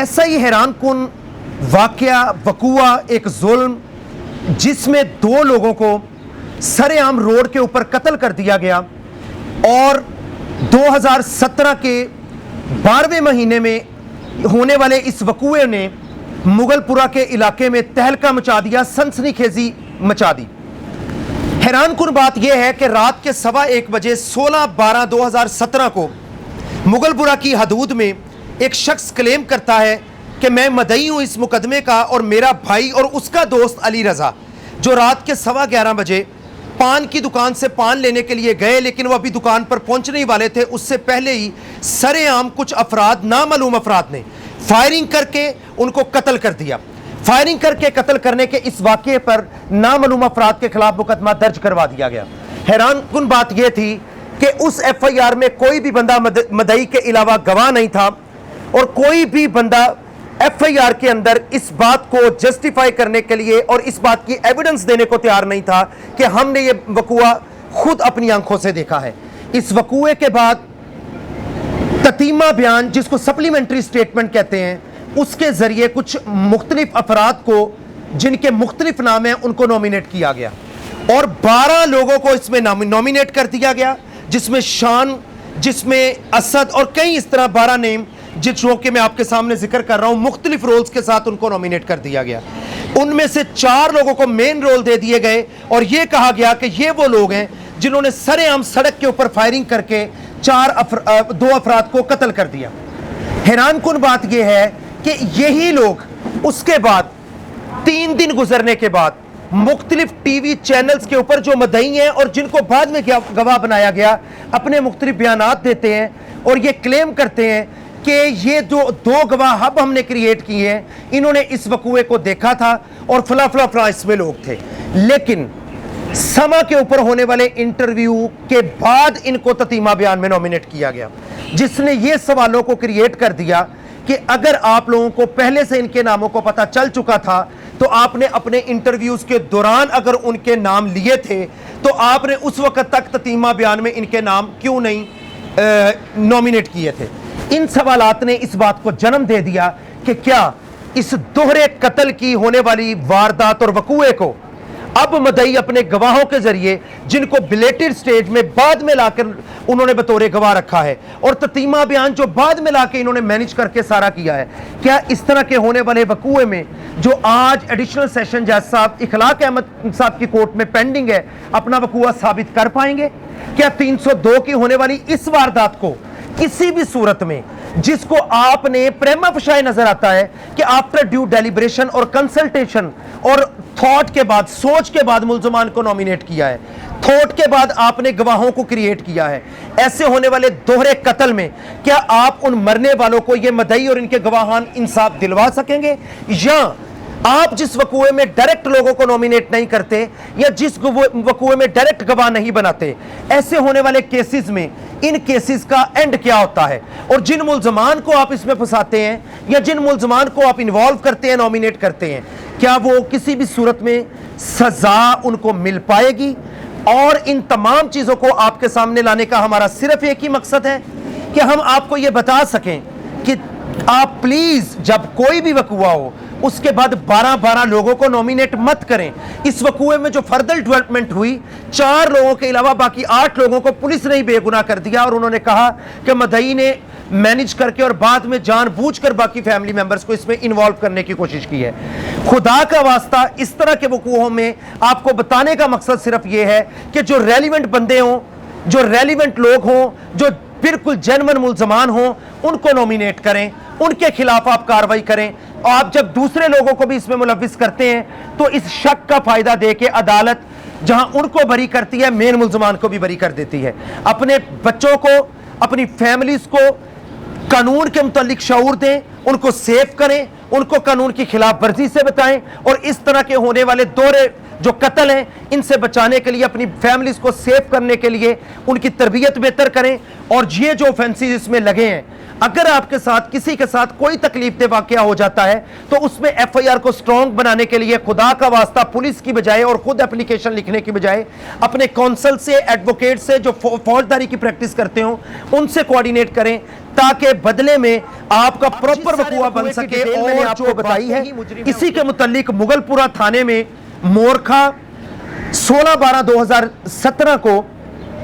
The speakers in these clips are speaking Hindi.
ऐसा ही हैरान कुन वाकया वकूआ, एक जुल्म जिसमें 2 लोगों को सरेआम रोड के ऊपर कत्ल कर दिया गया और 2017 के 12वें महीने में होने वाले इस वकूए ने मुगलपुरा के इलाके में तहलका मचा दिया, सनसनीखेजी मचा दी। हैरान कुन बात यह है कि रात के 1:15 बजे 16/12/2017 को मुगलपुरा की हदूद में एक शख्स क्लेम करता है कि मैं मदई हूं इस मुकदमे का और मेरा भाई और उसका दोस्त अली रजा, जो रात के 11:15 बजे पान की दुकान से पान लेने के लिए गए, लेकिन वो अभी दुकान पर पहुंचने ही वाले थे, उससे पहले ही सरेआम कुछ अफराद, नामालूम अफराद ने फायरिंग करके उनको कत्ल कर दिया। फायरिंग करके कत्ल करने के इस वाक़े पर नामालूम अफराद के खिलाफ मुकदमा दर्ज करवा दिया गया। हैरान कुन बात यह थी कि उस FIR में कोई भी बंदा मदई के अलावा गवाह नहीं था और कोई भी बंदा FIR के अंदर इस बात को जस्टिफाई करने के लिए और इस बात की एविडेंस देने को तैयार नहीं था कि हमने ये वकूआ खुद अपनी आंखों से देखा है। इस वकूए के बाद ततीमा बयान, जिसको सप्लीमेंट्री स्टेटमेंट कहते हैं, उसके जरिए कुछ मुख्तलिफ अफराद को जिनके मुख्तलिफ नाम हैं उनको नॉमिनेट किया गया और 12 लोगों को इसमें नॉमिनेट कर दिया गया, जिसमें शान, जिसमें असद और कई इस तरह 12 नेम जिसको कि मैं आपके सामने जिक्र कर रहा हूं, मुख्तलिफ रोल्स के साथ उनको नॉमिनेट कर दिया गया। उनमें से 4 लोगों को मेन रोल दे दिए गए और यह कहा गया कि ये वो लोग हैं जिन्होंने सरेआम सड़क के ऊपर फायरिंग करके 2 अफराद को कत्ल कर दिया। हैरान कुन बात यह है कि यही लोग उसके बाद 3 दिन गुजरने के बाद मुख्तलिफ टीवी चैनल्स के ऊपर जो मदई हैं और जिनको बाद में गवाह बनाया गया, अपने मुख्तलिफ बयानात देते हैं और ये क्लेम करते हैं कि ये जो 2 गवाह अब हमने क्रिएट किए हैं, इन्होंने इस वकूए को देखा था और फला इसमें लोग थे। लेकिन समा के ऊपर होने वाले इंटरव्यू के बाद इनको ततीमा बयान में नॉमिनेट किया गया, जिसने ये सवालों को क्रिएट कर दिया कि अगर आप लोगों को पहले से इनके नामों को पता चल चुका था तो आपने अपने इंटरव्यूज के दौरान अगर उनके नाम लिए थे तो आपने उस वक्त तक ततीमा बयान में इनके नाम क्यों नहीं नॉमिनेट किए थे। इन सवालात ने इस बात को जन्म दे दिया कि क्या इस दोहरे कत्ल की होने वाली वारदात और वकूए को अब मदई अपने गवाहों के जरिए, जिनको बिलेटेड स्टेज में बाद में लाकर उन्होंने बतौर गवाह रखा है और ततीमा बयान जो बाद में लाके इन्होंने मैनेज करके सारा किया है, क्या इस तरह के होने वाले वकूए में जो आज एडिशनल सेशन जज साहब इखलाक अहमद साहब की कोर्ट में पेंडिंग है, अपना वकूआ साबित कर पाएंगे? क्या 302 की होने वाली इस वारदात को किसी भी सूरत में, जिसको आपने प्रेमा फशाई नजर आता है कि आफ्टर ड्यू डेलिब्रेशन और कंसल्टेशन और थॉट के बाद, सोच के बाद मुल्जमान को नॉमिनेट किया है, थॉट के बाद आपने गवाहों को क्रिएट किया है, ऐसे होने वाले दोहरे कत्ल में क्या आप उन मरने वालों को, ये मदई और इनके गवाहान, इंसाफ दिलवा सकेंगे? या आप जिस वकूए में डायरेक्ट लोगों को नॉमिनेट नहीं करते या जिस वकूए में डायरेक्ट गवाह नहीं बनाते, ऐसे होने वाले केसेस में इन केसेस का एंड क्या होता है? और जिन मुल्जमान को आप इसमें फंसाते हैं या जिन मुल्जमान को आप इन्वॉल्व करते हैं, नॉमिनेट करते हैं, क्या वो किसी भी सूरत में सजा उनको मिल पाएगी? और इन तमाम चीजों को आपके सामने लाने का हमारा सिर्फ एक ही मकसद है कि हम आपको यह बता सकें कि आप प्लीज जब कोई भी वकूआ हो उसके बाद 12-12 लोगों को नॉमिनेट मत करें। इस वकूए में जो फर्दर डेवलपमेंट हुई, 4 लोगों के अलावा बाकी 8 लोगों को पुलिस ने ही बेगुनाह कर दिया और उन्होंने कहा कि मदई ने मैनेज करके और बाद में जानबूझकर बाकी फैमिली मेंबर्स को इसमें इन्वॉल्व करने की कोशिश की है। खुदा का वास्ता, इस तरह के वकूओं में आपको बताने का मकसद सिर्फ यह है कि जो रेलिवेंट बंदे हों, जो रेलिवेंट लोग हों, जो बिल्कुल जेन्युइन मुल्जमान हों, उनको नॉमिनेट करें, उनके खिलाफ आप कार्रवाई करें। आप जब दूसरे लोगों को भी इसमें मुलविस करते हैं तो इस शक का फायदा देके अदालत जहां उनको बरी करती है, मेन मुल्जमान को भी बरी कर देती है। अपने बच्चों को, अपनी फैमिलीज को कानून के मुतालिक शऊर दें, उनको सेफ करें, उनको कानून की खिलाफ वर्जी से बताएं और इस तरह के होने वाले दोहरे जो कत्ल हैं इनसे बचाने के लिए, अपनी फैमिलीज को सेफ करने के लिए उनकी तरबियत बेहतर करें। और ये जो ऑफेंसेस इसमें लगे हैं, अगर आपके साथ किसी के साथ कोई तकलीफ वाकया हो जाता है तो उसमें एफआईआर को स्ट्रांग बनाने के लिए खुदा का वास्ता पुलिस की बजाय और खुद एप्लीकेशन लिखने की बजाय अपने काउंसिल से, एडवोकेट से जो फौजदारी की प्रैक्टिस करते हो उनसे कोऑर्डिनेट करें ताकि बदले में आपका प्रॉपर वकूआ बन सके। और मैंने आपको बताई है इसी के मुतालिक मुगलपुरा थाने में मोरखा 16/12/2017 को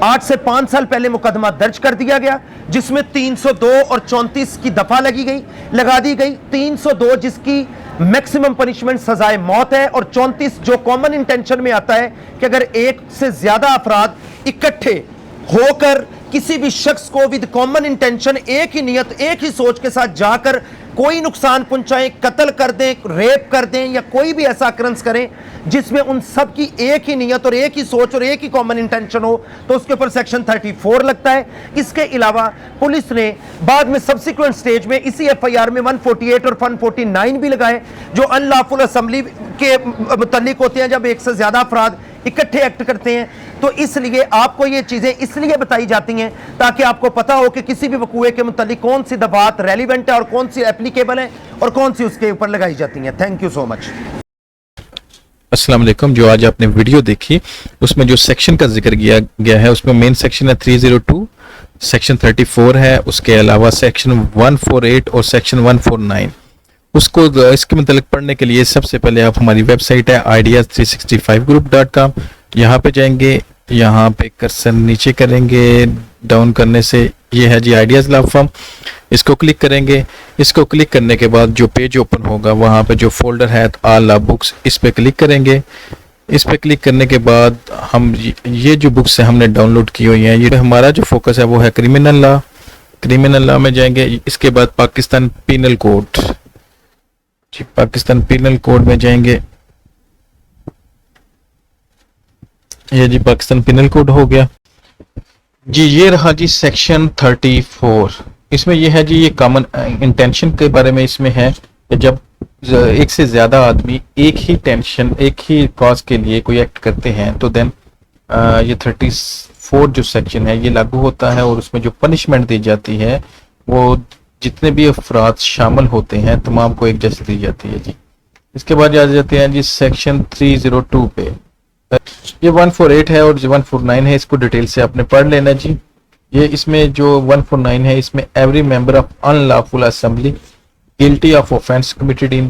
8 से 5 साल पहले मुकदमा दर्ज कर दिया गया, जिसमें 302 और 34 की दफा लगा दी गई। 302 जिसकी मैक्सिमम पनिशमेंट सजाए मौत है और 34 जो कॉमन इंटेंशन में आता है कि अगर एक से ज्यादा अफराद इकट्ठे होकर किसी भी शख्स को विद कॉमन इंटेंशन, एक ही नियत, एक ही सोच के साथ जाकर कोई नुकसान पहुंचाएं, कत्ल कर दें, रेप कर दें या कोई भी ऐसा अक्रंस करें जिसमें उन सब की एक ही नियत और एक ही सोच और एक ही कॉमन इंटेंशन हो, तो उसके ऊपर सेक्शन 34 लगता है। इसके अलावा पुलिस ने बाद में सब्सिक्वेंट स्टेज में इसी एफआईआर में 148 और 149 भी लगाए जो अनलॉफुल असेंबली के मुतालिक होते हैं, जब एक से ज्यादा अफराद इकट्ठे एक्ट करते हैं। तो इसलिए आपको ये चीजें इसलिए बताई जाती हैं ताकि आपको पता हो कि किसी भी वकूए के मुतालिक कौन सी दफात रेलिवेंट है और कौन सी एप्लीकेबल है और कौन सी उसके ऊपर लगाई जाती हैं। Thank you so much. अस्सलाम वालेकुम। जो आज आपने वीडियो देखी उसमें जो सेक्शन का जिक्र किया गया है उसमें मेन सेक्शन है 302, सेक्शन 34 है, उसके अलावा सेक्शन 148 और सेक्शन 149। उसको इसके मतलब पढ़ने के लिए सबसे पहले आप हमारी वेबसाइट है ideas365group.com, यहाँ पे जाएंगे, यहाँ पे कर्सर नीचे करेंगे, डाउन करने से ये है जी आइडियाज लॉ फर्म, इसको क्लिक करेंगे। इसको क्लिक करने के बाद जो पेज ओपन होगा वहाँ पे जो फोल्डर है ऑल लॉ बुक्स, इस पे क्लिक करेंगे। इस पे क्लिक करने के बाद हम ये जो बुक्स है हमने डाउनलोड की हुई हैं, ये हमारा जो फोकस है वो है क्रिमिनल लॉ। क्रिमिनल लॉ में जाएंगे, इसके बाद Pakistan penal code, Pakistan penal code में जाएंगे, ये जी पाकिस्तान पीनल कोड हो गया जी। ये रहा जी सेक्शन 34। इसमें ये है जी ये कॉमन इंटेंशन के बारे में इसमें है कि जब एक से ज्यादा आदमी एक ही टेंशन, एक ही कॉज के लिए कोई एक्ट करते हैं तो देन ये 34 जो सेक्शन है ये लागू होता है और उसमें जो पनिशमेंट दी जाती है वो जितने भी अफराद शामिल होते हैं तमाम को एक जैसी दी जाती है जी। इसके बाद आ जाते हैं जी सेक्शन 302 पे। ये 148 है और जो 149 है इसको डिटेल से आपने पढ़ लेना जी। ये इसमें जो 149 है इसमें every member of unlawful assembly guilty of offence committed in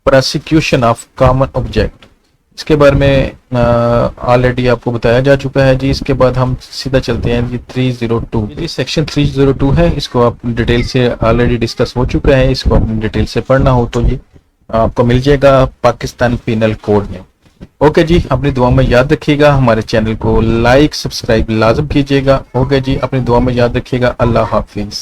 prosecution of common object, इसके बारे में ऑलरेडी आपको बताया जा चुका है जी। इसके बाद हम सीधा चलते हैं जी 302 जी। सेक्शन 302 है, इसको आप डिटेल से ऑलरेडी डिस्कस हो चुका है, इसको आपने डिटेल से पढ़ना हो तो ये आपको मिल जाएगा पाकिस्तान पीनल कोड में। ओके जी, अपनी दुआ में याद रखिएगा, हमारे चैनल को लाइक सब्सक्राइब लाजम कीजिएगा। ओके जी, अपनी दुआ में याद रखिएगा। अल्लाह हाफिज।